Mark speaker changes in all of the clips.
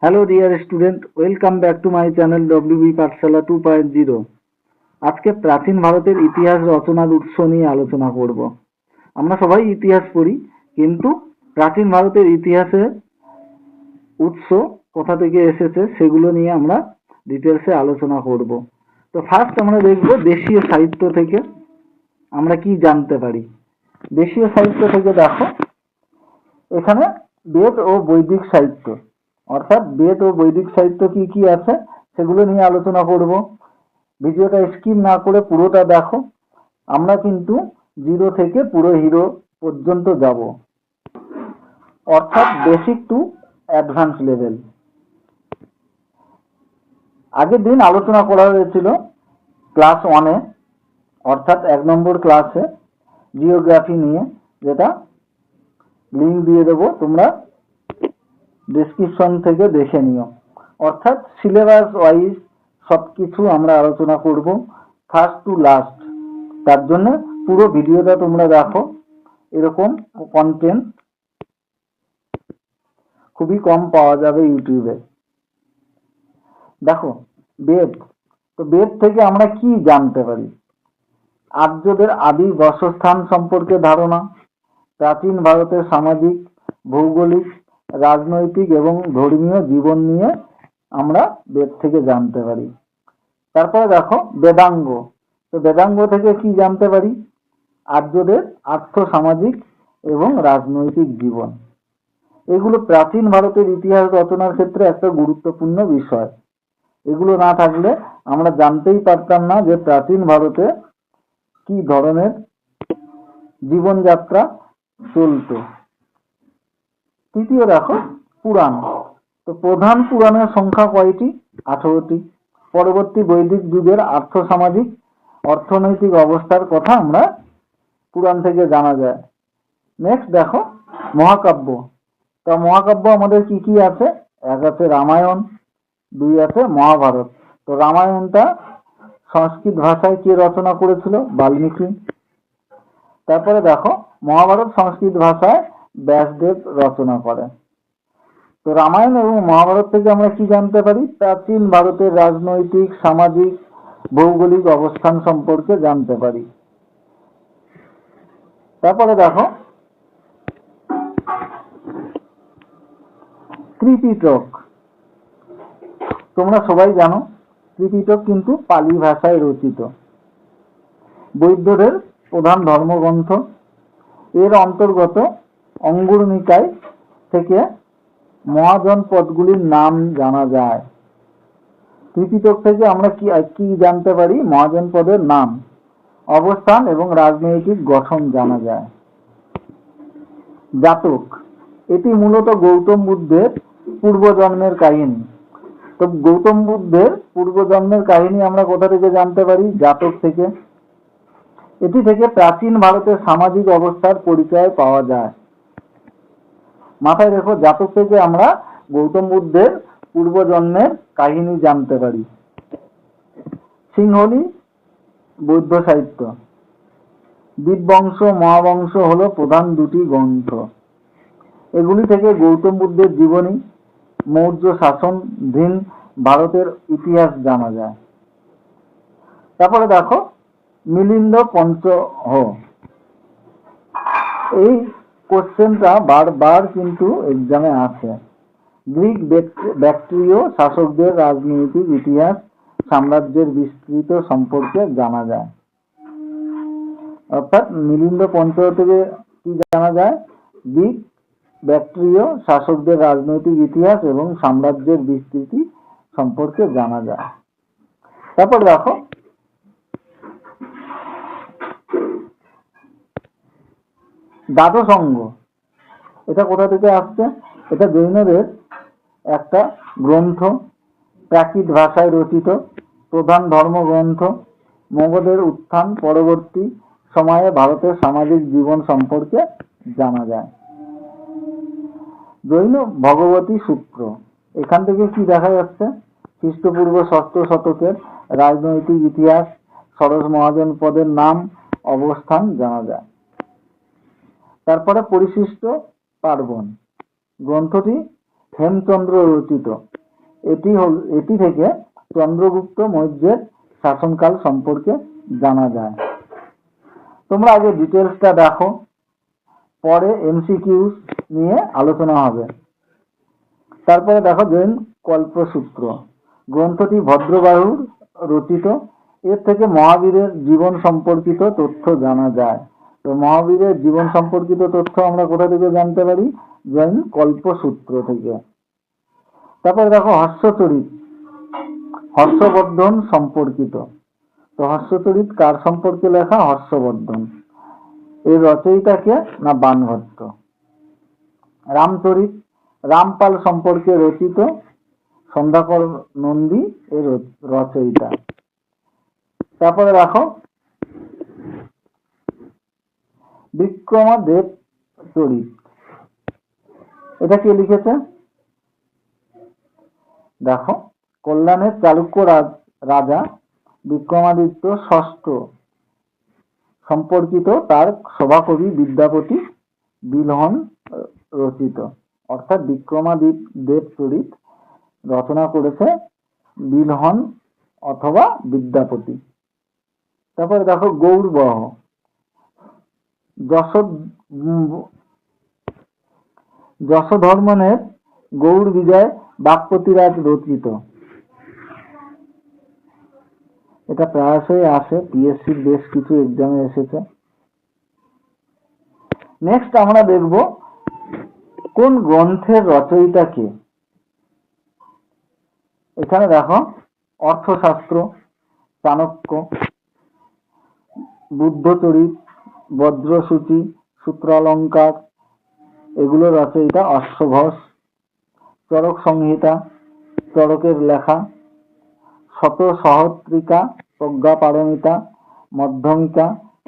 Speaker 1: Hello dear student, welcome back to my channel WB পাঠশালা 2.0। আজকে প্রাচীন ভারতের ইতিহাস রচনার উৎস নিয়ে আলোচনা করব। আমরা সবাই ইতিহাস পড়ি, কিন্তু প্রাচীন ভারতের ইতিহাসের উৎস কোথা থেকে এসেছে সেগুলো নিয়ে আমরা ডিটেলসে আলোচনা করব। তো ফার্স্ট আমরা দেখব দেশীয় সাহিত্য থেকে আমরা কি জানতে পারি। দেশীয় সাহিত্য থেকে দেখো, এখানে বেদ ও বৈদিক সাহিত্য, অর্থাৎ বেদ ও বৈদিক সাহিত্য কি কি আছে সেগুলো নিয়ে আলোচনা করব। ভিডিওটা স্কিপ না করে পুরোটা দেখো। আমরা কিন্তু জিরো থেকে পুরো হিরো পর্যন্ত যাব, অর্থাৎ বেসিক টু অ্যাডভান্স লেভেল। আগের দিন আলোচনা করা হয়েছিল ক্লাস 1-এ, অর্থাৎ 1 নম্বর ক্লাসে জিওগ্রাফি নিয়ে, যেটা লিঙ্ক দিয়ে দেবো, তোমরা ডেসক্রিপশন থেকে দেখে নিও। অর্থাৎ সিলেবাস ওয়াইজ সবকিছু আমরা আলোচনা করব ফার্স্ট টু লাস্ট। তার জন্য পুরো ভিডিওটা তোমরা দেখো। এরকম কন্টেন্ট খুবই কম পাওয়া যাবে ইউটিউবে। দেখো, বেদ, তো বেদ থেকে আমরা কি জানতে পারি? আর্যদের আদি বাসস্থান সম্পর্কে ধারণা, প্রাচীন ভারতের সামাজিক, ভৌগোলিক, রাজনৈতিক এবং ধর্মীয় জীবন নিয়ে আমরা বেদ থেকে জানতে পারি। তারপরে দেখো বেদাঙ্গ, তো বেদাঙ্গ থেকে কি জানতে পারি? আর্যদের আর্থ সামাজিক এবং রাজনৈতিক জীবন। এগুলো প্রাচীন ভারতের ইতিহাস রচনার ক্ষেত্রে একটা গুরুত্বপূর্ণ বিষয়। এগুলো না থাকলে আমরা জানতেই পারতাম না যে প্রাচীন ভারতে কি ধরনের জীবনযাত্রা চলতো। তৃতীয় দেখো পুরাণ, তো প্রধান পুরাণের সংখ্যা কয়টি? 18টি। পরবর্তী বৈদিক যুগের আর্থসামাজিক অর্থনৈতিক অবস্থার কথা আমরা পুরাণ থেকে জানা যায়। নেক্সট দেখো মহাকাব্য, তো মহাকাব্য আমাদের কি কি আছে? 1 আছে রামায়ণ, 2 আছে মহাভারত। তো রামায়ণটা সংস্কৃত ভাষায় কে রচনা করেছিল? বাল্মীকি। তারপরে দেখো মহাভারত সংস্কৃত ভাষায় ব্যাসদেব রচনা করে। তো রামায়ণ এবং মহাভারত থেকে আমরা কি জানতে পারি? প্রাচীন ভারতের রাজনৈতিক, সামাজিক, ভৌগোলিক অবস্থান সম্পর্কে জানতে পারি। তারপরে দেখো ত্রিপিটক, তোমরা সবাই জানো ত্রিপিটক কিন্তু পালি ভাষায় রচিত, বৌদ্ধদের প্রধান ধর্মগ্রন্থ। এর অন্তর্গত অঙ্গুর নিকায় থেকে মহাজন পদগুলির নাম জানা যায়। ত্রিপিটক থেকে আমরা কি জানতে পারি? মহাজন পদের নাম, অবস্থান এবং রাজনৈতিক গঠন জানা যায়। জাতক, এটি মূলত গৌতম বুদ্ধের পূর্বজন্মের কাহিনী। তো গৌতম বুদ্ধের পূর্বজন্মের কাহিনী আমরা কোথা থেকে জানতে পারি? জাতক থেকে। এটি থেকে প্রাচীন ভারতের সামাজিক অবস্থার পরিচয় পাওয়া যায়। মাথায় রেখো, জাতক থেকে আমরা গৌতম বুদ্ধের পূর্বজন্মের কাহিনী জানতে পারি। সিংহলী বৌদ্ধ সাহিত্য, দীপবংশ, মহাবংশ হলো প্রধান দুটি গ্রন্থ। এগুলি থেকে গৌতম বুদ্ধের জীবনী, মৌর্য শাসনাধীন ভারতের ইতিহাস জানা যায়। তারপরে দেখো মিলিন্দ পঞ্চহ, এই কোশ্চেনটা বারবার কিন্তু এক্সামে আসে। গ্রিক ব্যাকট্রীয় শাসকদের রাজনৈতিক ইতিহাস, সাম্রাজ্যের বিস্তৃত সম্পর্কে জানা যায়। অর্থাৎ মিলিন্দ পঞ্চহ থেকে কি জানা যায়? গ্রিক ব্যাকট্রীয় শাসকদের রাজনৈতিক ইতিহাস এবং সাম্রাজ্যের বিস্তৃতি সম্পর্কে জানা যায়। তারপর দেখো দ্বাদশ অঙ্গ, এটা কোথা থেকে আসছে? এটা জৈনদের একটা গ্রন্থ, প্রাকৃত ভাষায় রচিত প্রধান ধর্মগ্রন্থ। মগধের উত্থান পরবর্তী সময়ে ভারতের সামাজিক জীবন সম্পর্কে জানা যায়। জৈন ভগবতী সূত্র, এখান থেকে কি দেখা যাচ্ছে? খ্রিস্টপূর্ব 6ষ্ঠ শতকের রাজনৈতিক ইতিহাস, সরস মহাজন পদের নাম, অবস্থান জানা যায়। তারপরে পরিশিষ্ট পার্বণ, গ্রন্থটি হেমচন্দ্র রচিত। এটি থেকে চন্দ্রগুপ্ত মৌর্যের শাসনকাল সম্পর্কে জানা যায়। তোমরা আগে ডিটেলসটা দেখো, পরে এমসিকিউ নিয়ে আলোচনা হবে। তারপরে দেখো জৈন কল্পসূত্র গ্রন্থটি ভদ্রবাহুর রচিত। এর থেকে মহাবীরের জীবন সম্পর্কিত তথ্য জানা যায়। তো মহাবীরের জীবন সম্পর্কিত তথ্য আমরা কোথা থেকে জানতে পারি? জৈন কল্পসূত্র থেকে। তারপরে দেখো হর্ষচরিত হর্ষবর্ধন সম্পর্কিত। তো হর্ষচরিত কার সম্পর্কে লেখা? হর্ষবর্ধন। এর রচয়িতা কে? না বাণভট্ট। রামচরিত রামপাল সম্পর্কে রচিত, সন্ধ্যাকর নন্দী এর রচয়িতা। তারপরে দেখো বিক্রমাদেব চরিত, এটা কে লিখেছে? দেখো কল্যাণের চালুক্য রাজা বিক্রমাদিত্য ষষ্ঠ সম্পর্কিত তার সভাকবি বিদ্যাপতি বিলহন রচিত। অর্থাৎ বিক্রমাদিত্য চরিত রচনা করেছে বিলহন অথবা বিদ্যাপতি। তারপরে দেখো গৌড়বহ যশোধর্মনের গৌড় বিজয় বাক্পতিরাজ রচিত। এটা প্রায়শই আসে, পিএসসির বেশ কিছু এক্সামে এসেছে। নেক্সট আমরা দেখব কোন গ্রন্থের রচয়িতা কে। এখানে দেখো অর্থশাস্ত্র, চাণক্য, বুদ্ধচরিত, বজ্রসূচি, সূত্রালঙ্কার, এগুলো রচয়িতা অশ্বঘোষ। চরক সংহিতা চরকের লেখা। শত সহস্রিকা, প্রজ্ঞাপারমিতা, মধ্যমিকা,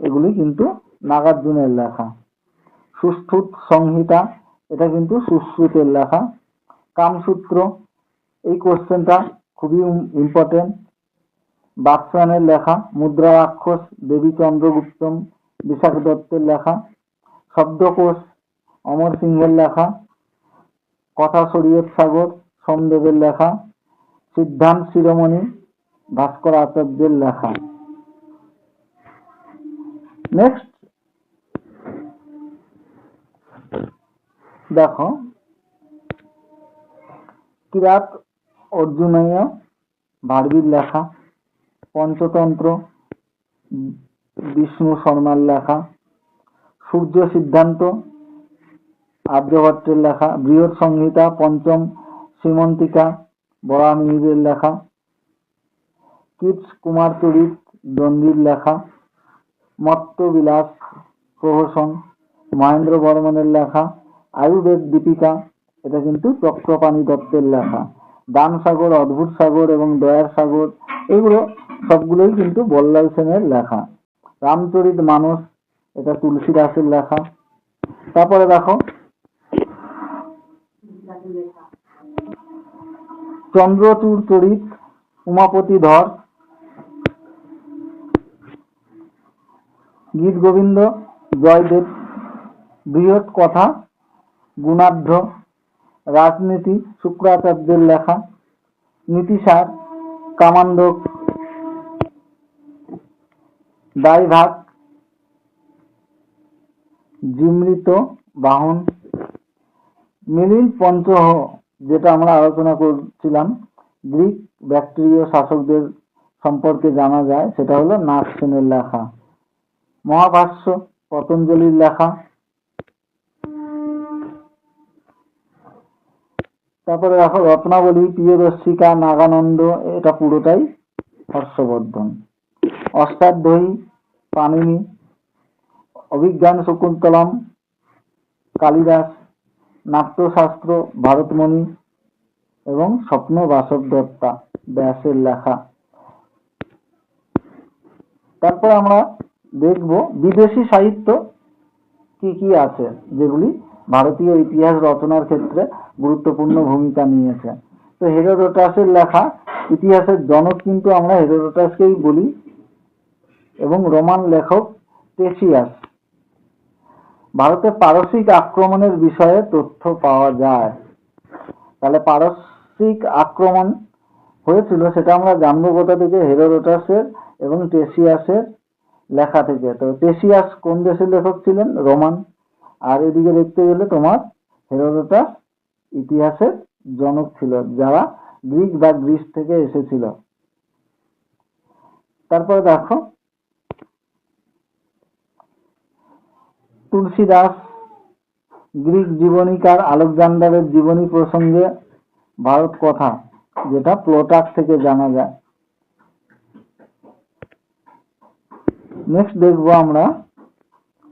Speaker 1: এগুলি কিন্তু নাগার্জুনের লেখা। সুশ্রুত সংহিতা, এটা কিন্তু সুশ্রুতের লেখা। কামসূত্র, এই কোশ্চেনটা খুবই ইম্পর্টেন্ট, বাদশাহের লেখা। মুদ্রা রাক্ষস দেবী চন্দ্রগুপ্তম বিশাখ দত্তের লেখা। শব্দকোষ অমর সিংহের লেখা। কথা শরীয়ত সাগর সোমদেবের লেখা। সিদ্ধান্ত শিরোমণি ভাস্কর আচার্যের লেখা। নেক্সট দেখো কিরাত অর্জুনীয় ভারবীর লেখা। পঞ্চতন্ত্র বিষ্ণু শর্মার লেখা। সূর্য সিদ্ধান্ত আর্যভট্টের লেখা। বৃহৎ সংহিতা পঞ্চম শ্রীমন্তিকা বরাহমিহিরের লেখা। কীটস কুমার চরিত দন্ডির লেখা। মত্তবিলাস প্রহসন মহেন্দ্র বর্মনের লেখা। আয়ুর্বেদ দীপিকা, এটা কিন্তু চক্রপাণি দত্তের লেখা। দান সাগর, অদ্ভুত সাগর এবং দয়ার সাগর, এগুলো সবগুলোই কিন্তু বল্লাল সেনের লেখা। রামচরিত মানস, এটা তুলসী দাসের লেখা। তারপরে দেখো চন্দ্রচূড় চরিত উমাপতি ধর। গীত গোবিন্দ জয়দেব। বৃহৎ কথা গুণাঢ্য। রাজনীতি শুক্রাচার্যের লেখা। নীতিসার কামান্ডক। দায়ভাগ জিমৃত বাহন। মিলিন্দ পঞ্চহ, যেটা আমরা আলোচনা করছিলাম, গ্রিক ব্যাক্টেরীয় শাসকদের সম্পর্কে জানা যায়, সেটা হলো নাগসেনের লেখা। মহাভাষ্য পতঞ্জলির লেখা। তারপরে দেখো রত্নাবলী প্রিয়দর্শিকা নাগানন্দ, এটা পুরোটাই হর্ষবর্ধন। অষ্টাধ্যায়ী পাণিনি। অভিজ্ঞান শকুন্তলম কালিদাস। নাট্যশাস্ত্র ভারতমণি এবং স্বপ্ন বাসব দত্তা ব্যাসের লেখা। তারপর আমরা দেখব বিদেশি সাহিত্য কি কি আছে, যেগুলি ভারতীয় ইতিহাস রচনার ক্ষেত্রে গুরুত্বপূর্ণ ভূমিকা নিয়েছে। তো হেরোডোটাসের লেখা, ইতিহাসের জনক কিন্তু আমরা হেরোডোটাসকেই বলি, এবং রোমান লেখক টেসিয়াস। ভারতে পারসিক আক্রমণের বিষয়ে তথ্য পাওয়া যায়। তাহলে পারস্য বার্ষিক আক্রমণ হয়েছিল সেটা আমরা জানবো কোথা থেকে, হেরোডোটাসের এবং টেসিয়াসের লেখা থেকে। তো টেসিয়াস কোন দেশের লেখক ছিলেন? রোমান। আর এদিকে দেখতে গেলে তোমার হেরোডোটাস ইতিহাসের জনক ছিল, যারা গ্রিক বা গ্রিস থেকে এসেছিল। তারপরে দেখো তুলসীদাস গ্রিক জীবনীকার আলেকজান্ডারের জীবনী প্রসঙ্গে ভারত কথা, যেটা প্লুটার্ক থেকে জানা যায়। নেক্সট দেখবো আমরা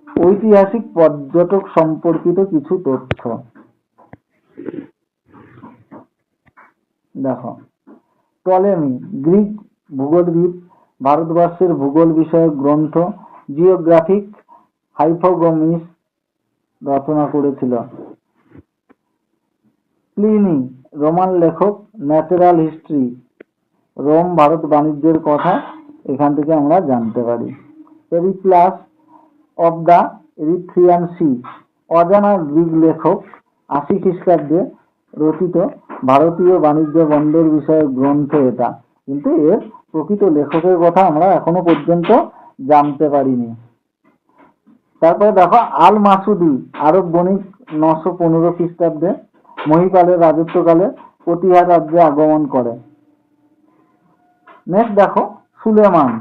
Speaker 1: ঐতিহাসিক পর্যটক সম্পর্কিত কিছু তথ্য। দেখো টলেমি গ্রিক ভূগোলবিদ, ভারতবর্ষের ভূগোল বিষয়ক গ্রন্থ জিওগ্রাফিক হাইপোগ্রামিস রচনা করেছিল। প্লিনি রোমান লেখক, ন্যাচারাল হিস্ট্রি, রোম ভারত বাণিজ্যের কথা এখান থেকে আমরা জানতে পারি। Periplus of the Erythraean Sea, অজানা গ্রিক লেখক, 80 খ্রিস্টাব্দে রচিত ভারতীয় বাণিজ্য বন্দর বিষয়ক গ্রন্থ এটা, কিন্তু এর প্রকৃত লেখকের কথা আমরা এখনো পর্যন্ত জানতে পারিনি। তারপরে দেখো আল মাসুদি আরব বণিক, 915 খ্রিস্টাব্দে মহিপালের রাজত্বকালে প্রতিহার রাজ্যে আগমন করে। নেক্সট দেখো সুলেমান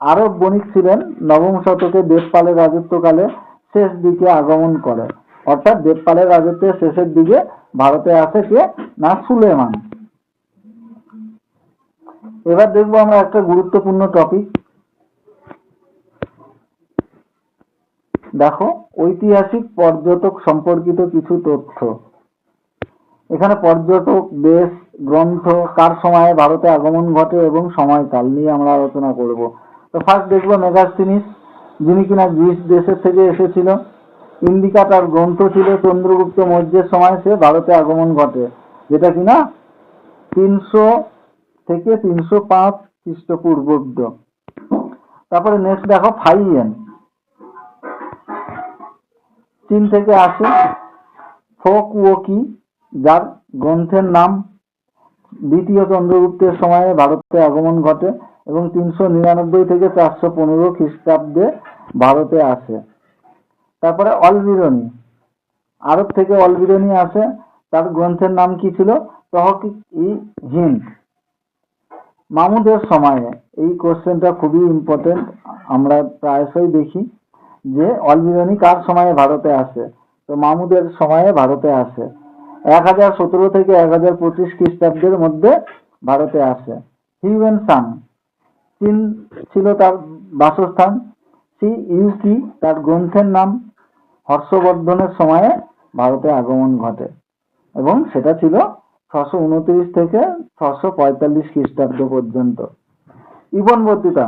Speaker 1: আরব বণিক ছিলেন, 9ম শতকে দেবপালের রাজত্বকালে শেষ দিকে আগমন করে। অর্থাৎ দেবপালের রাজত্বের শেষের দিকে ভারতে আসে কে না? সুলেমান। এবার দেখবো আমরা একটা গুরুত্বপূর্ণ টপিক। দেখো ঐতিহাসিক পর্যটক সম্পর্কিত কিছু তথ্য। এখানে পর্যটক, দেশ, গ্রন্থ, কার সময়ে ভারতে আগমন ঘটে এবং সময়কাল নিয়ে আমরা আলোচনা করব। তো ফার্স্ট দেখবো মেগাস্তিনিস, যিনি কিনা গ্রিস দেশের থেকে এসেছিল। ইন্ডিকা তার গ্রন্থ ছিল, চন্দ্রগুপ্ত মৌর্যের সময় সে ভারতে আগমন ঘটে, যেটা কিনা 300 থেকে 305 খ্রিস্টপূর্বাব্দ। তারপরে নেক্সট দেখো ফাইয়েন, চীন থেকে আসে। ফোকুওকি, যার গ্রন্থের নাম দ্বিতীয় চন্দ্রগুপ্তের সময়ে ভারতে আগমন ঘটে এবং 399 থেকে 415 খ্রিস্টাব্দে ভারতে আসে। তারপরে অলবিরনি, আরব থেকে অলবিরনি আসে, তার গ্রন্থের নাম কি ছিল? তহকিক-ই-হিন্দ। মামুদের সময়ে, এই কোশ্চেনটা খুবই ইম্পর্টেন্ট, আমরা প্রায়শই দেখি যে অলবিরনি কার সময়ে ভারতে আসে। তো মামুদের সময়ে ভারতে আসে, 1017 থেকে 1025 খ্রিস্টাব্দের মধ্যে ভারতে আসে। হিউয়েন সাং, চীন ছিল তার বাসস্থান। সি ইউকি, তার গ্রন্থের নাম। হর্ষবর্ধনের সময়ে ভারতে আগমন ঘটে এবং সেটা ছিল 629 থেকে 645 খ্রিস্টাব্দ পর্যন্ত। ইবন বতুতা,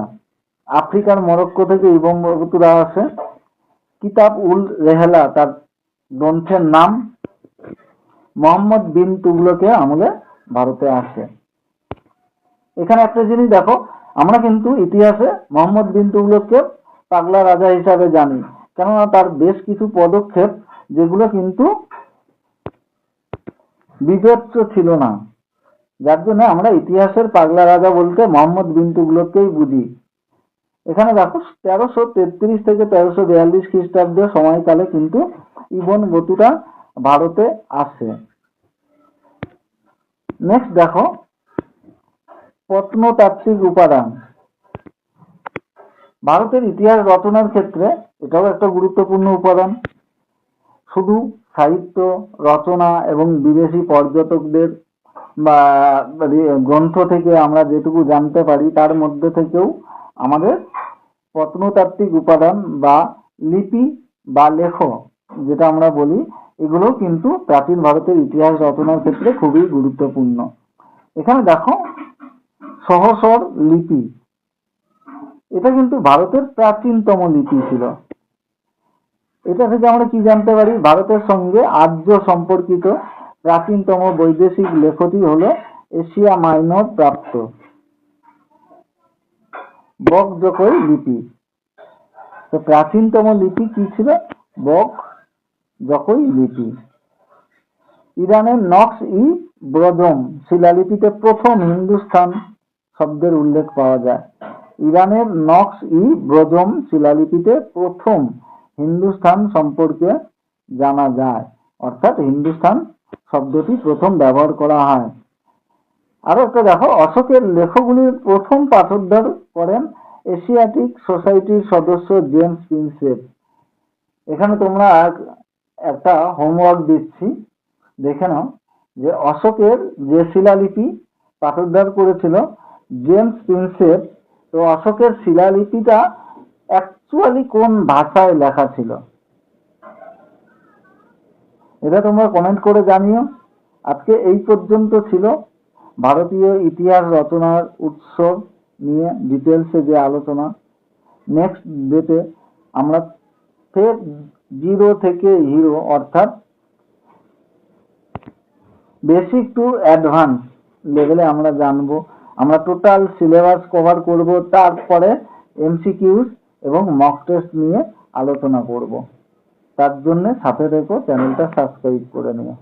Speaker 1: আফ্রিকার মরক্কো থেকে ইবন বতুতা আসে। কিতাব উল রেহলা, তার গ্রন্থের নাম। মোহাম্মদ বিন তুগলকের আমলে ভারতে আসে। এখানে একটা জিনিস দেখো, আমরা কিন্তু ইতিহাসে মোহাম্মদ বিন তুগলককে পাগলা রাজা হিসাবে জানি, কেননা তার বেশ কিছু পদক্ষেপ যেগুলো কিন্তু বিবেচ্য ছিল না, যার জন্য আমরা ইতিহাসের পাগলা রাজা বলতে মোহাম্মদ বিন তুগলককেই বুঝি। এখানে দেখো 1333 থেকে 1342 খ্রিস্টাব্দ সময়কালে কিন্তু ইবন বতুতা ভারতে আসে। নেক্সট দেখো প্রত্নতাত্ত্বিক উপাদান। ভারতের ইতিহাস রচনার ক্ষেত্রে এটাও একটা গুরুত্বপূর্ণ উপাদান। শুধু সাহিত্য রচনা এবং বিদেশি পর্যটকদের বা গ্রন্থ থেকে আমরা যেটুকু জানতে পারি, তার মধ্যে থেকেও আমাদের প্রত্নতাত্ত্বিক উপাদান বা লিপি বা লেখ যেটা আমরা বলি, এগুলো কিন্তু প্রাচীন ভারতের ইতিহাস রচনার ক্ষেত্রে খুবই গুরুত্বপূর্ণ। এখানে দেখো সহস্র লিপি, এটা কিন্তু ভারতের প্রাচীনতম লিপি ছিল। এটা থেকে আমরা কি জানতে পারি? ভারতের সঙ্গে আর্য সম্পর্কিত প্রাচীনতম বৈদেশিক লেখটি হলো এশিয়া মাইনর প্রাপ্ত বকজকই লিপি। তো প্রাচীনতম লিপি কি ছিল? বকজকই লিপি। ইরানের নকশ ই ব্রজম শিলালিপিতে প্রথম হিন্দুস্তান শব্দের উল্লেখ পাওয়া যায়। ইরানের নকশ ই ব্রজম শিলালিপিতে প্রথম হিন্দুস্তান সম্পর্কে জানা যায়, অর্থাৎ হিন্দুস্তান শব্দটি প্রথম ব্যবহার করা হয়। আরো একটা দেখো, অশোকের লেখগুলির প্রথম পাঠোদ্ধার করেন এশিয়াটিক সোসাইটির সদস্য জেমস প্রিন্সেপ। এখানে তোমরা একটা হোমওয়ার্ক দিচ্ছি, দেখে নাও যে অশোকের যে শিলালিপি পাঠোদ্ধার করেছিল জেমস প্রিন্সেপ, তো অশোকের শিলালিপিটা অ্যাকচুয়ালি কোন ভাষায় লেখা ছিল, এটা তোমরা কমেন্ট করে জানিও। আজকে এই পর্যন্ত ছিল ভারতীয় ইতিহাস রচনার উৎস নিয়ে ডিটেলসে যে আলোচনা। নেক্সট ডেতে আমরা ফের জিরো থেকে হিরো অর্থাৎ বেসিক টু অ্যাডভান্স লেভেলে আমরা জানবো। আমরা টোটাল সিলেবাস কভার করব, তারপরে এমসিকিউস এবং মক টেস্ট নিয়ে আলোচনা করব। তার জন্য সাথে থেকো, চ্যানেলটা সাবস্ক্রাইব করে নিও।